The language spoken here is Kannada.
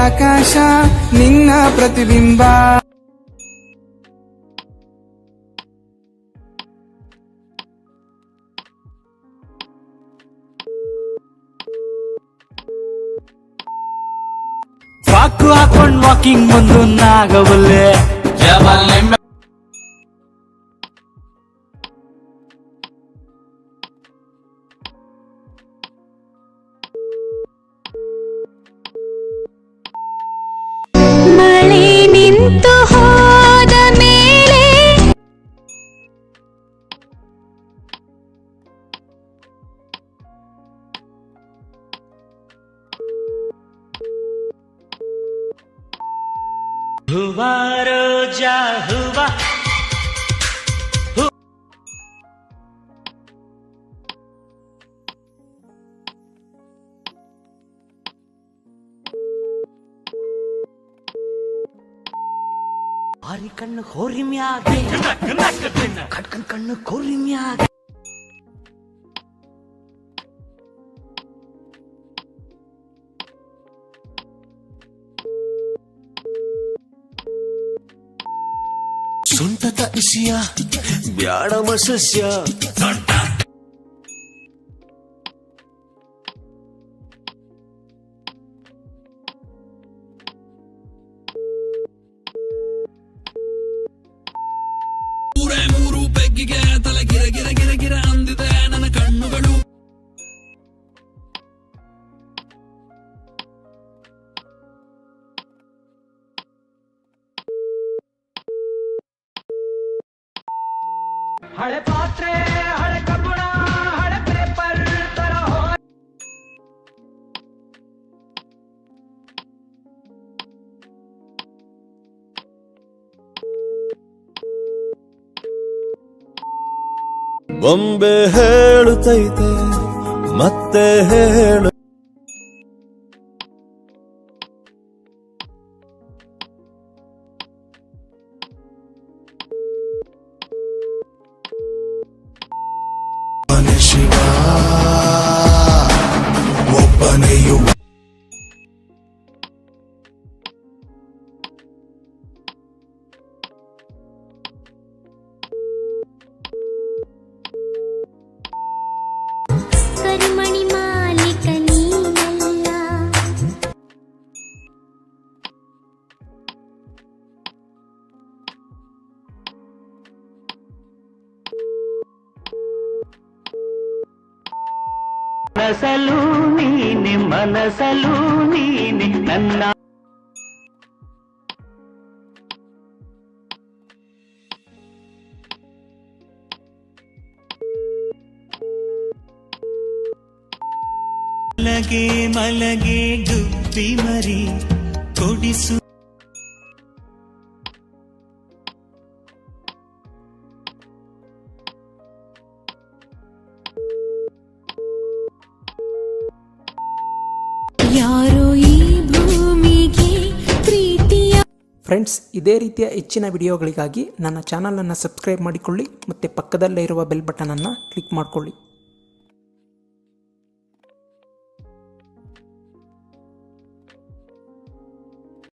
ಆಕಾಶ ನಿನ್ನ ಪ್ರತಿಬಿಂಬ. ಪಾಕು ಹಾಕೊಂಡ್ ವಾಕಿಂಗ್ ಬಂದು ನಾಗವಲ್ಲೆ ಮಳೆ ನಿಂತು ಹೋದ ಮೇಲೆ ಹುವಾ ರೋಜಾ ಹುವಾ ಹಾರಿ ಕಣ್ಣು ಹೋರಿ ಮ್ಯಾಗೆ ಕಟ್ಕನ್ ಕಣ್ಣು ಕೋರಿ ಮ್ಯಾಗೆ ಸುಂಟದ ಇಸಿಯ ಬ್ಯಾಡಮ ಸಸ್ಯ ಮೂರು ಬೆಗ್ಗಿಗೆ ತಲೆ ಗಿರ ಗಿರ ಗಿರ ಗಿರ ಅಂದಿದೆ ನನ್ನ ಕಣ್ಣುಗಳು. ಹಳೆ ಪಾತ್ರೆ ಹಳೆ ಕಬ್ಬಣ ಹಳೆ ಪೇಪರ್ ತರ ಬೊಂಬೆ ಹೇಳುತ್ತೈತೆ ಮತ್ತೆ ಹೇಳು. ಶಿವ ಒಬ್ಬನೆಯು ಕರಿಮಣಿ ಮಾಲೀಕ ನೀನಲ್ಲ. ಮನಸಲು ನೀನೆ ಮನಸಲು ನೀನೆ ನನ್ನ ಮಲಗೆ ಮಲಗೆ ಗುಬ್ಬಿ ಮರಿ ಕೊಡಿಸು ಯಾರೋ ಈ ಭೂಮಿಗೆ ಪ್ರೀತಿಯ. ಫ್ರೆಂಡ್ಸ್, ಇದೇ ರೀತಿಯ ಹೆಚ್ಚಿನ ವಿಡಿಯೋಗಳಿಗಾಗಿ ನನ್ನ ಚಾನಲನ್ನು ಸಬ್ಸ್ಕ್ರೈಬ್ ಮಾಡಿಕೊಳ್ಳಿ ಮತ್ತು ಪಕ್ಕದಲ್ಲೇ ಇರುವ ಬೆಲ್ ಬಟನನ್ನು ಕ್ಲಿಕ್ ಮಾಡಿಕೊಳ್ಳಿ.